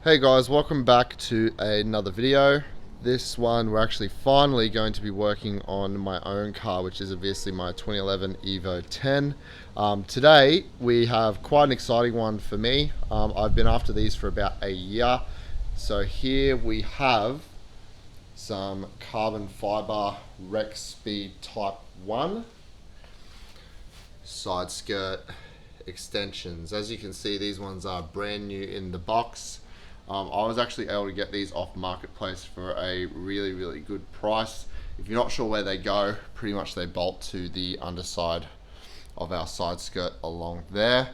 Hey guys, welcome back to another video. This one we're actually finally going to be working on my own car, which is obviously my 2011 Evo 10. Today we have quite an exciting one for me. I've been after these for about a year. So here we have some carbon fiber Rex Speed Type 1 side skirt extensions. As you can see, these ones are brand new in the box. I was actually able to get these off Marketplace for a really good price. If you're not sure where they go, pretty much they bolt to the underside of our side skirt along there.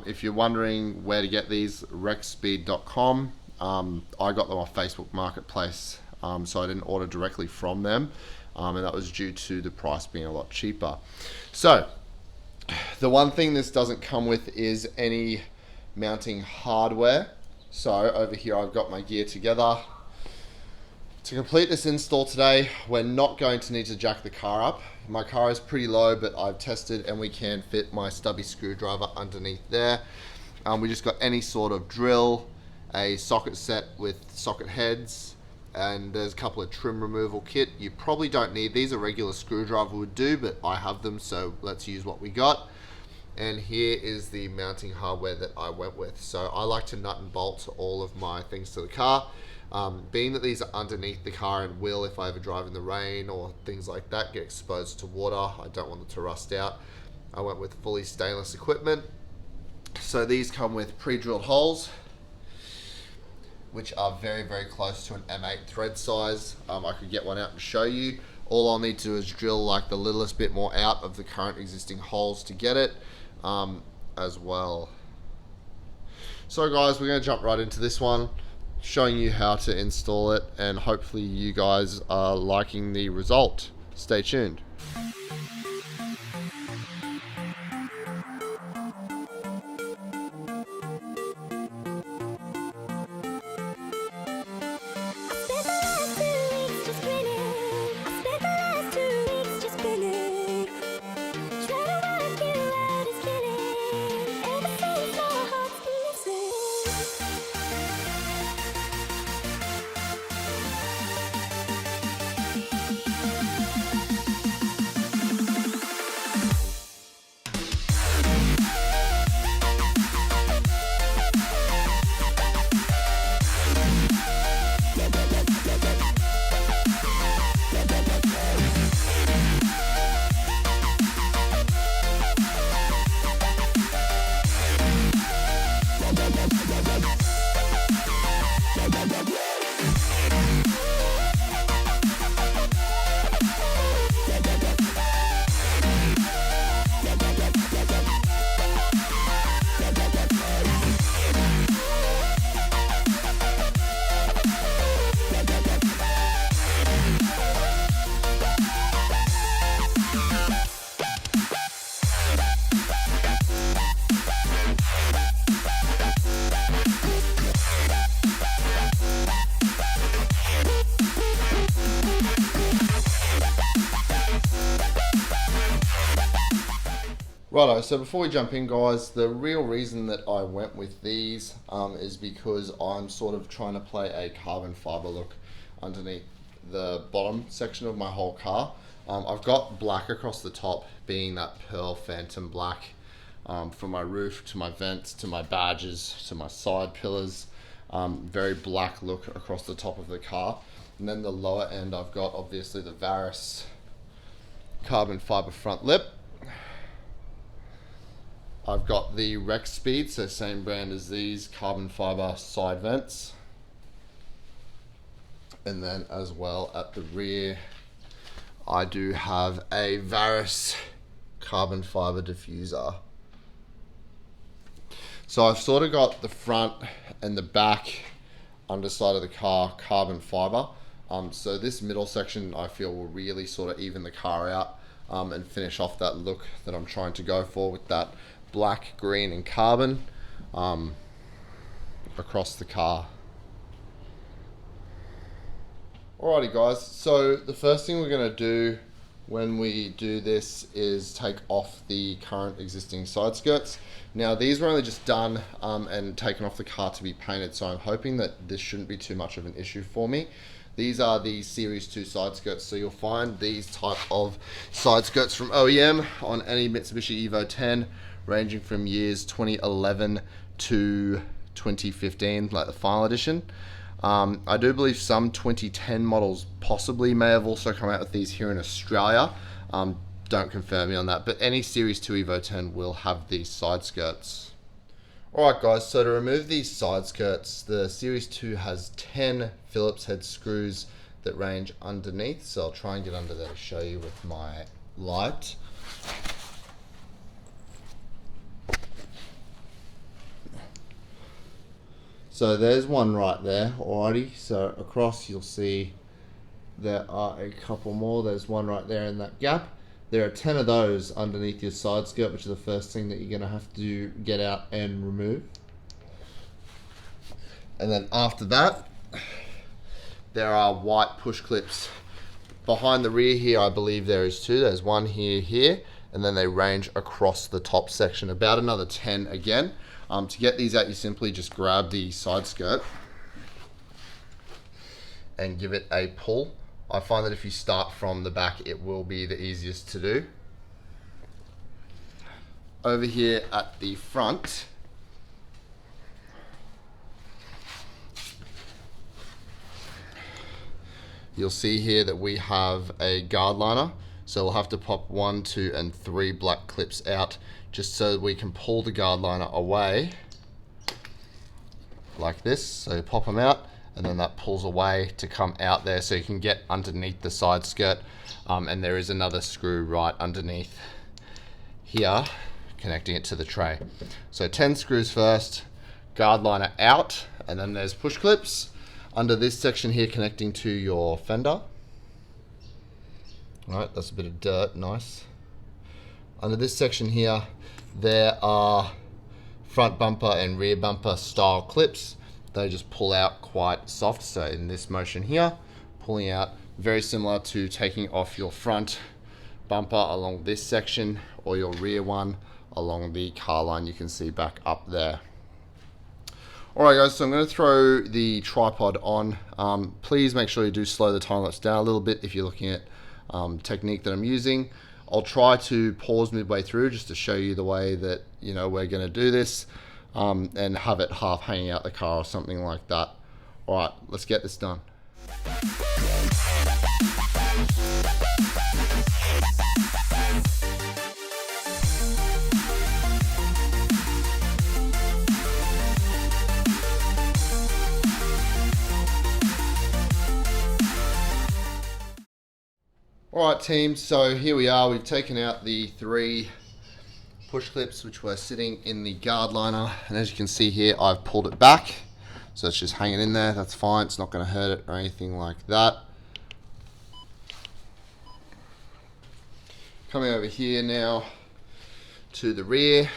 If you're wondering where to get these, rexspeed.com. I got them off Facebook Marketplace, so I didn't order directly from them, and that was due to the price being a lot cheaper. So the one thing this doesn't come with is any mounting hardware. So over here I've got my gear together. To complete this install today, we're not going to need to jack the car up. My car is pretty low, but I've tested and we can fit my stubby screwdriver underneath there. We just got any sort of drill, a socket set with socket heads, and there's a couple of trim removal kit. You probably don't need these, a regular screwdriver would do, but I have them, so let's use what we got. And here is the mounting hardware that I went with. So I like to nut and bolt all of my things to the car. Being that these are underneath the car and will, if I ever drive in the rain or things like that, get exposed to water, I don't want them to rust out. I went with fully stainless equipment. So these come with pre-drilled holes, which are very close to an M8 thread size. I could get one out and show you. All I'll need to do is drill like the littlest bit more out of the current existing holes to get it. As well. So guys, we're going to jump right into this one, showing you how to install it, and hopefully you guys are liking the result. Stay tuned. Righto, so before we jump in guys, the real reason that I went with these is because I'm sort of trying to play a carbon fiber look underneath the bottom section of my whole car. I've got black across the top, being that pearl phantom black, from my roof to my vents to my badges to my side pillars. Very black look across the top of the car. And then the lower end I've got obviously the Varis carbon fiber front lip. I've got the Rex Speed, so same brand as these, carbon fiber side vents. And then as well at the rear, I do have a Varis carbon fiber diffuser. So I've sort of got the front and the back underside of the car carbon fiber. So this middle section I feel will really sort of even the car out and finish off that look that I'm trying to go for with that black, green and carbon across the car. Alrighty guys, so the first thing we're going to do when we do this is take off the current existing side skirts. Now these were only just done and taken off the car to be painted, so I'm hoping that this shouldn't be too much of an issue for me. These are the Series 2 side skirts, so you'll find these type of side skirts from OEM on any Mitsubishi Evo 10, ranging from years 2011 to 2015, like the final edition. I do believe some 2010 models possibly may have also come out with these here in Australia. Don't confirm me on that, but any Series 2 Evo 10 will have these side skirts. Alright guys, so to remove these side skirts, the Series 2 has 10 Phillips head screws that range underneath, so I'll try and get under there to show you with my light. So there's one right there, alrighty. So across you'll see there are a couple more. There's one right there in that gap. There are 10 of those underneath your side skirt, which is the first thing that you're going to have to get out and remove. And then after that, there are white push clips. Behind the rear here, I believe there is two. There's one here, and then they range across the top section. About another 10 again. To get these out, you simply just grab the side skirt and give it a pull. I find that if you start from the back, it will be the easiest to do. Over here at the front, you'll see here that we have a guard liner. So we'll have to pop 1, 2, and 3 black clips out just so that we can pull the guard liner away like this. So you pop them out and then that pulls away to come out there so you can get underneath the side skirt. And there is another screw right underneath here connecting it to the tray. So 10 screws first, guard liner out, and then there's push clips under this section here connecting to your fender. Alright, that's a bit of dirt, nice. Under this section here, there are front bumper and rear bumper style clips. They just pull out quite soft. So in this motion here, pulling out, very similar to taking off your front bumper along this section or your rear one along the car line you can see back up there. Alright guys, so I'm going to throw the tripod on. Please make sure you do slow the time lapse down a little bit if you're looking at technique that I'm using. I'll try to pause midway through just to show you the way that we're going to do this and have it half hanging out the car or something like that. Alright, let's get this done. Alright team, so here we are. We've taken out the 3 push clips which were sitting in the guard liner, and as you can see here, I've pulled it back. So it's just hanging in there, that's fine, it's not going to hurt it or anything like that. Coming over here now to the rear,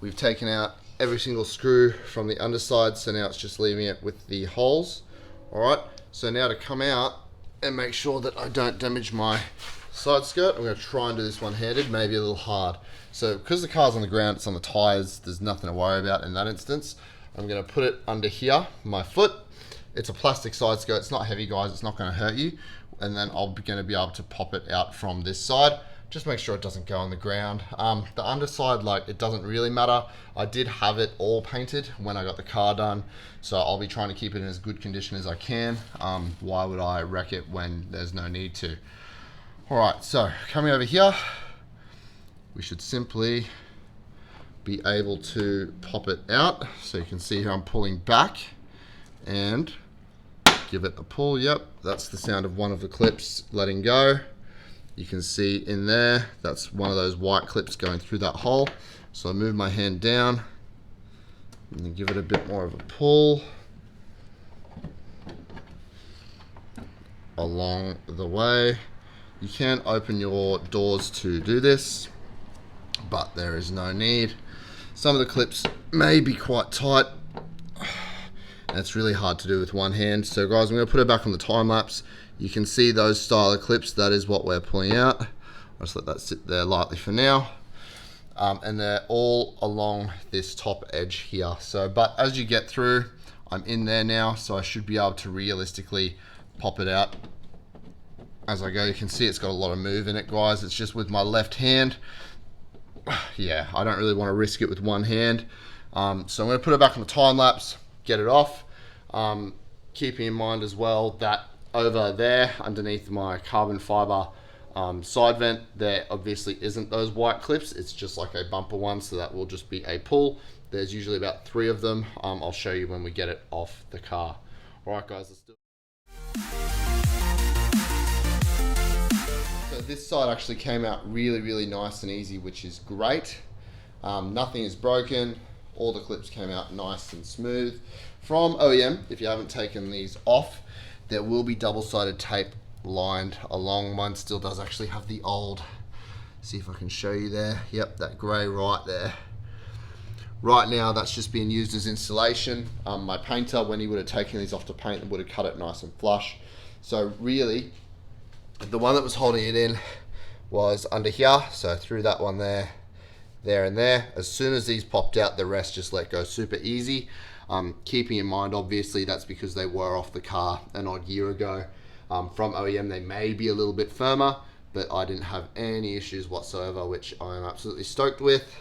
we've taken out every single screw from the underside, so now it's just leaving it with the holes. Alright, so now to come out and make sure that I don't damage my side skirt, I'm going to try and do this one-handed, maybe a little hard. So because the car's on the ground, it's on the tyres, there's nothing to worry about in that instance. I'm going to put it under here, my foot. It's a plastic side skirt, it's not heavy guys, it's not going to hurt you. And then I'm going to be able to pop it out from this side. Just make sure it doesn't go on the ground. The underside, it doesn't really matter. I did have it all painted when I got the car done, so I'll be trying to keep it in as good condition as I can. Why would I wreck it when there's no need to? Alright, so coming over here, we should simply be able to pop it out. So you can see here I'm pulling back and give it a pull. Yep, that's the sound of one of the clips letting go. You can see in there, that's one of those white clips going through that hole. So I move my hand down and then give it a bit more of a pull along the way. You can open your doors to do this, but there is no need. Some of the clips may be quite tight, and it's really hard to do with one hand. So guys, I'm going to put it back on the time lapse. You can see those style of clips, that is what we're pulling out. I'll just let that sit there lightly for now. And they're all along this top edge here. So, but as you get through, I'm in there now, so I should be able to realistically pop it out as I go. You can see it's got a lot of move in it, guys. It's just with my left hand. Yeah, I don't really want to risk it with one hand. So I'm going to put it back on the time lapse, get it off. Keeping in mind as well that over there underneath my carbon fiber side vent, there obviously isn't those white clips. It's just like a bumper one, so that will just be a pull. There's usually about 3 of them. I'll show you when we get it off the car. All right, guys, let's do it. So this side actually came out really, really nice and easy, which is great. Nothing is broken. All the clips came out nice and smooth. From OEM, if you haven't taken these off, there will be double-sided tape lined along. Mine still does actually have the old, see if I can show you there. Yep, that grey right there. Right now, that's just being used as insulation. My painter, when he would have taken these off to paint, would have cut it nice and flush. So really, the one that was holding it in was under here. So through that one there, there and there. As soon as these popped out, the rest just let go super easy. Keeping in mind, obviously, that's because they were off the car an odd year ago. From OEM, they may be a little bit firmer, but I didn't have any issues whatsoever, which I'm absolutely stoked with.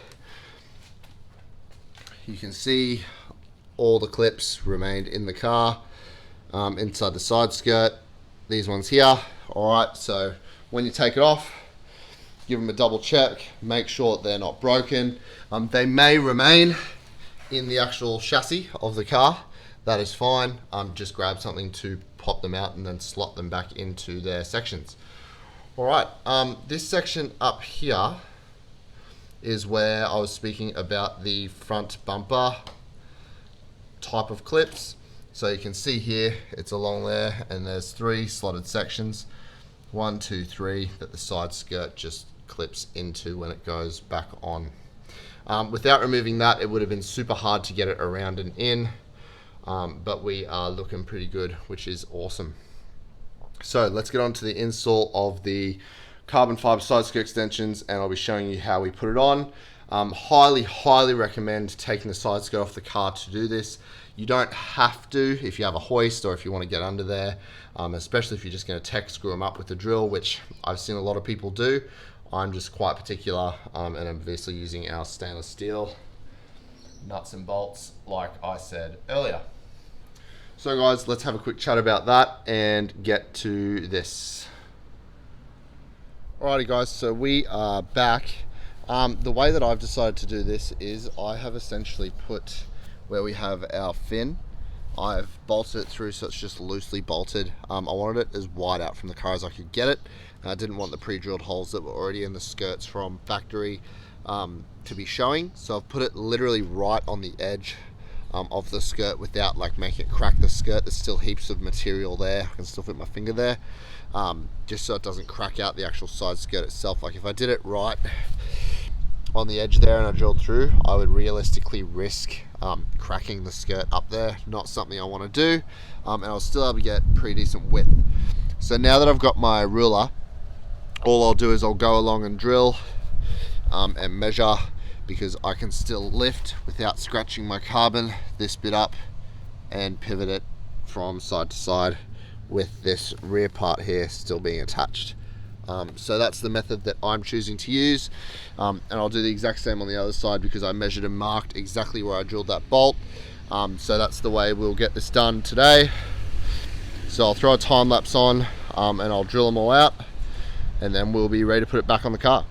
You can see all the clips remained in the car, inside the side skirt. These ones here. All right, so when you take it off, give them a double check, make sure they're not broken. They may remain in the actual chassis of the car. That is fine. Just grab something to pop them out and then slot them back into their sections. All right, this section up here is where I was speaking about the front bumper type of clips. So you can see here, it's along there, and there's 3 slotted sections. 1, 2, 3 that the side skirt just clips into when it goes back on. Without removing that, it would have been super hard to get it around and in, but we are looking pretty good, which is awesome. So let's get on to the install of the carbon fiber side skirt extensions, and I'll be showing you how we put it on. Highly recommend taking the side skirt off the car to do this. You don't have to if you have a hoist or if you want to get under there, especially if you're just going to tech screw them up with a drill, which I've seen a lot of people do. I'm just quite particular, and I'm obviously using our stainless steel nuts and bolts like I said earlier. So guys, let's have a quick chat about that and get to this. Alrighty guys, so we are back. The way that I've decided to do this is I have essentially put where we have our fin, I've bolted it through so it's just loosely bolted. I wanted it as wide out from the car as I could get it. I didn't want the pre-drilled holes that were already in the skirts from factory to be showing. So I've put it literally right on the edge of the skirt without like making it crack the skirt. There's still heaps of material there. I can still fit my finger there, just so it doesn't crack out the actual side skirt itself. Like if I did it right on the edge there and I drilled through, I would realistically risk cracking the skirt up there. Not something I want to do, and I'll still able to get pretty decent width. So now that I've got my ruler, all I'll do is I'll go along and drill and measure, because I can still lift without scratching my carbon this bit up and pivot it from side to side with this rear part here still being attached. So that's the method that I'm choosing to use, and I'll do the exact same on the other side because I measured and marked exactly where I drilled that bolt. So that's the way we'll get this done today. So I'll throw a time lapse on and I'll drill them all out, and then we'll be ready to put it back on the car.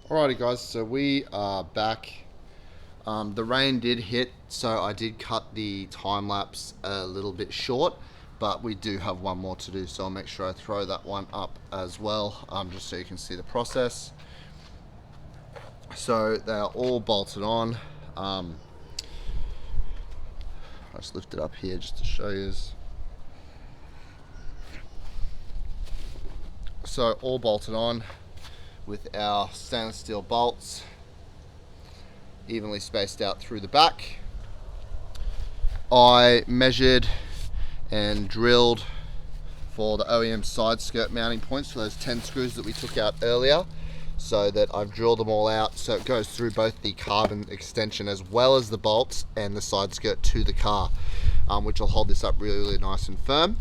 Alrighty guys, so we are back. The rain did hit, so I did cut the time lapse a little bit short, but we do have one more to do, so I'll make sure I throw that one up as well, just so you can see the process. So they are all bolted on. I'll just lift it up here just to show you. So all bolted on with our stainless steel bolts, evenly spaced out through the back. I measured and drilled for the OEM side skirt mounting points for those 10 screws that we took out earlier, so that I've drilled them all out so it goes through both the carbon extension as well as the bolts and the side skirt to the car, which will hold this up really, really nice and firm.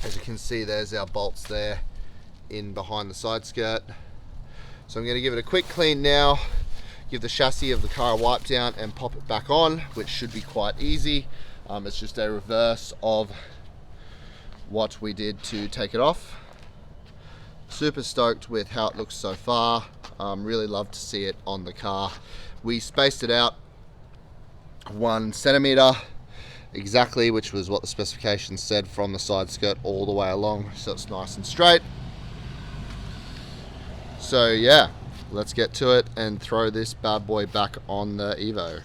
As you can see, there's our bolts there in behind the side skirt. So I'm going to give it a quick clean now, give the chassis of the car a wipe down and pop it back on, which should be quite easy. It's just a reverse of what we did to take it off. Super stoked with how it looks so far. Really love to see it on the car. We spaced it out 1 centimeter exactly, which was what the specification said, from the side skirt all the way along, so it's nice and straight. So yeah, let's get to it and throw this bad boy back on the Evo.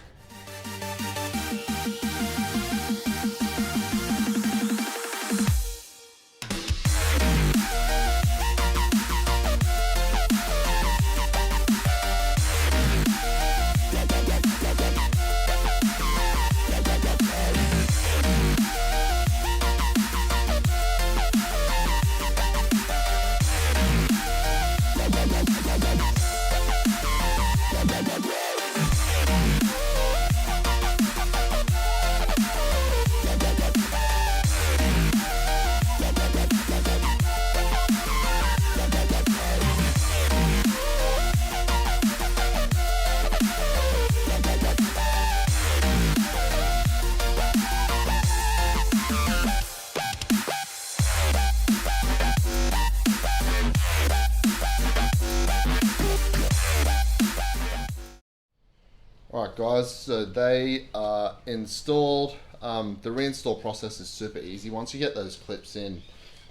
Alright guys, so they are installed. The reinstall process is super easy. Once you get those clips in,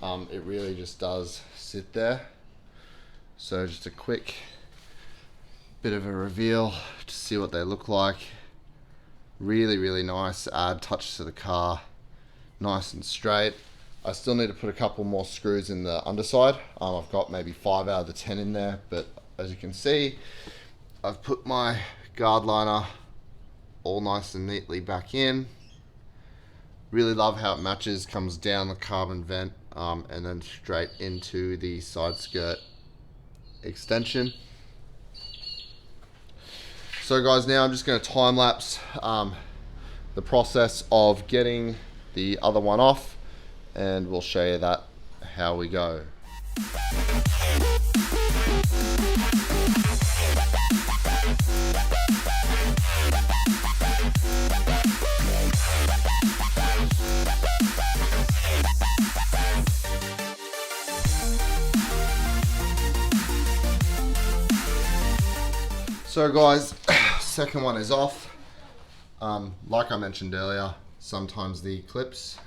it really just does sit there. So just a quick bit of a reveal to see what they look like. Really, really nice. Add touch to the car. Nice and straight. I still need to put a couple more screws in the underside. I've got maybe 5 out of the 10 in there, but as you can see, I've put my guard liner all nice and neatly back in. Really love how it matches, comes down the carbon vent and then straight into the side skirt extension. So guys, now I'm just going to time lapse the process of getting the other one off, and we'll show you that how we go. So guys, second one is off. Like I mentioned earlier, sometimes the clips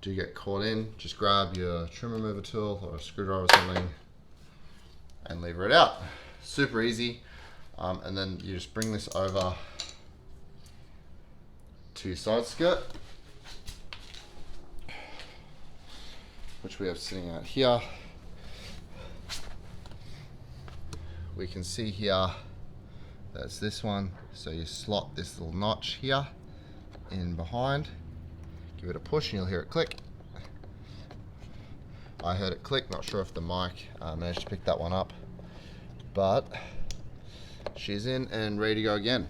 do get caught in. Just grab your trim remover tool or a screwdriver or something and lever it out. Super easy. And then you just bring this over to your side skirt, which we have sitting out here. We can see here, that's this one. So you slot this little notch here in behind, give it a push and you'll hear it click. I heard it click, not sure if the mic managed to pick that one up, but she's in and ready to go again.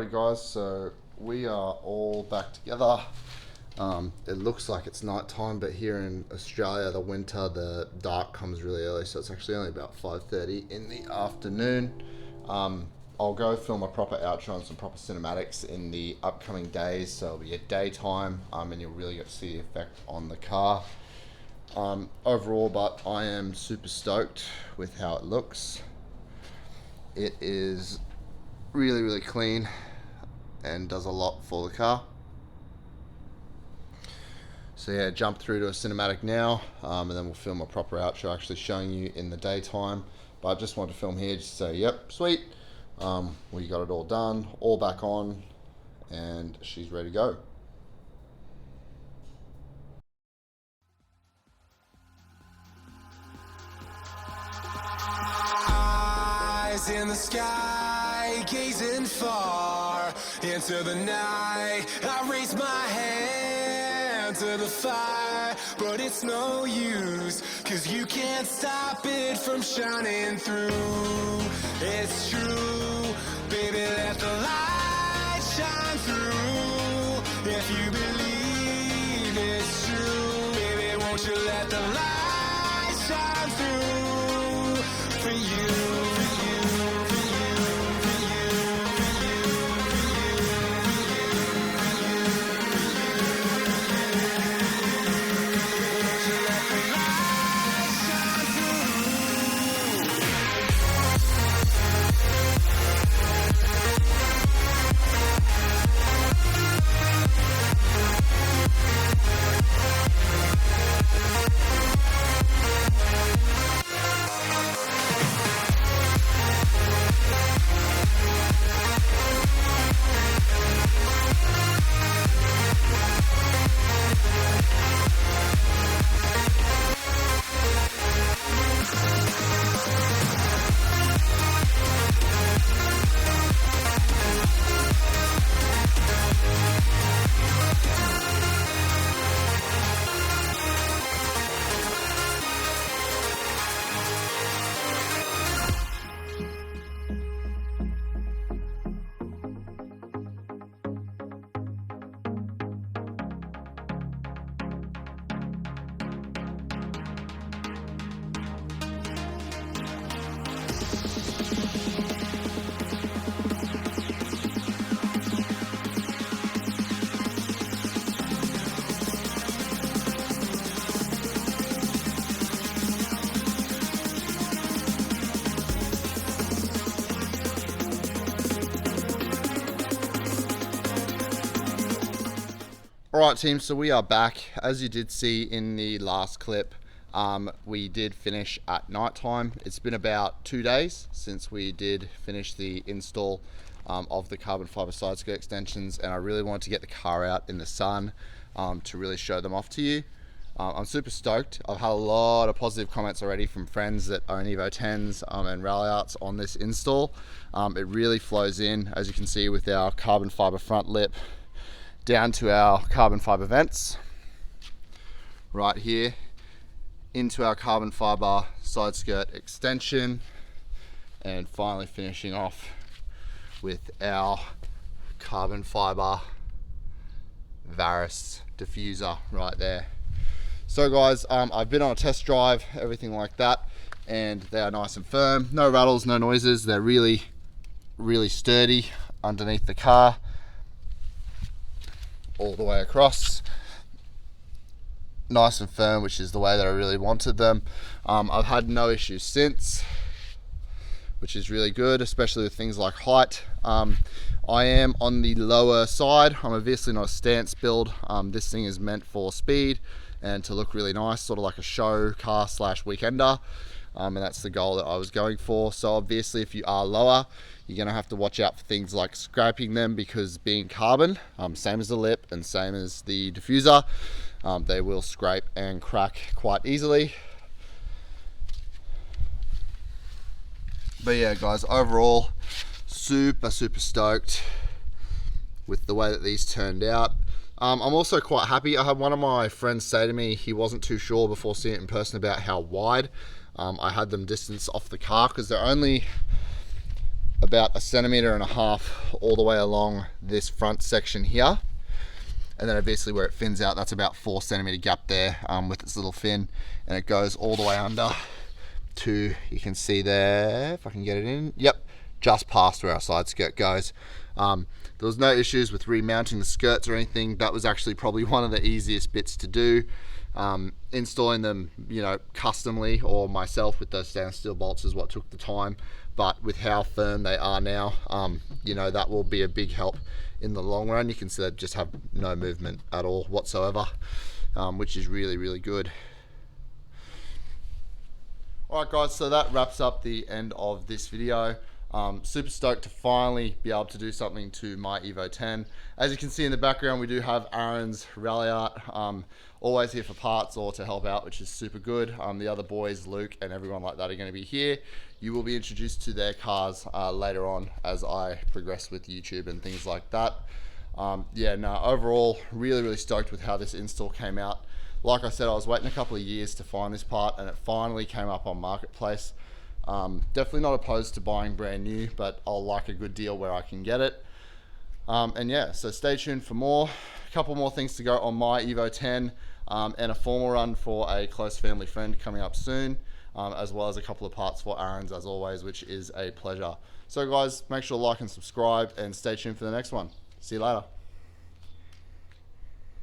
Alrighty guys, so we are all back together. It looks like it's night time, but here in Australia, the winter, the dark comes really early, so it's actually only about 5:30 in the afternoon. I'll go film a proper outro and some proper cinematics in the upcoming days, so it'll be a daytime, and you'll really get to see the effect on the car. Overall, but I am super stoked with how it looks. It is really, really clean and does a lot for the car. So yeah, jump through to a cinematic now, and then we'll film a proper outro actually showing you in the daytime. But I just wanted to film here just to say, yep, sweet. We got it all done, all back on, and she's ready to go. Eyes in the sky, gazing far into the night. I raise my hand to the fire, but it's no use, 'cause you can't stop it from shining through. It's true, baby, let the light shine through. If you believe it's true, baby, won't you let the light shine through for you. Alright team, so we are back. As you did see in the last clip, we did finish at night time. It's been about 2 days since we did finish the install of the carbon fiber side skirt extensions, and I really wanted to get the car out in the sun to really show them off to you. I'm super stoked. I've had a lot of positive comments already from friends that own Evo 10s and Rally Arts on this install. It really flows in, as you can see, with our carbon fiber front lip down to our carbon fiber vents right here, into our carbon fiber side skirt extension, and finally finishing off with our carbon fiber Varis diffuser right there. So guys, I've been on a test drive, everything like that, and they are nice and firm, no rattles, no noises. They're really, really sturdy underneath the car all the way across, nice and firm, which is the way that I really wanted them. I've had no issues since, which is really good, especially with things like height. I am on the lower side. I'm obviously not a stance build. This thing is meant for speed and to look really nice, sort of like a show car slash weekender. And that's the goal that I was going for. So obviously if you are lower, you're gonna have to watch out for things like scraping them, because being carbon, same as the lip and same as the diffuser, they will scrape and crack quite easily. But yeah guys, overall, super stoked with the way that these turned out. I'm also quite happy. I had one of my friends say to me he wasn't too sure before seeing it in person about how wide I had them distance off the car, because they're only about 1.5 centimeters all the way along this front section here. And then obviously where it fins out, that's about 4 centimeter gap there with its little fin, and it goes all the way under to, you can see there, if I can get it in, yep, just past where our side skirt goes. There was no issues with remounting the skirts or anything. That was actually probably one of the easiest bits to do. Installing them, you know, customly or myself with those stainless steel bolts is what took the time. But with how firm they are now, you know, that will be a big help in the long run. You can see they just have no movement at all whatsoever, which is really, really good. Alright guys, so that wraps up the end of this video. Super stoked to finally be able to do something to my Evo 10. As you can see in the background, we do have Aaron's rally art, always here for parts or to help out, which is super good. The other boys, Luke and everyone like that, are going to be here. You will be introduced to their cars later on as I progress with YouTube and things like that. Yeah, no, overall, really, really stoked with how this install came out. Like I said, I was waiting a couple of years to find this part, and it finally came up on Marketplace. Definitely not opposed to buying brand new, but I'll like a good deal where I can get it. And yeah, so stay tuned for more. A couple more things to go on my Evo 10, and a formal run for a close family friend coming up soon, as well as a couple of parts for Aaron's as always, which is a pleasure. So guys, make sure to like and subscribe and stay tuned for the next one. See you later.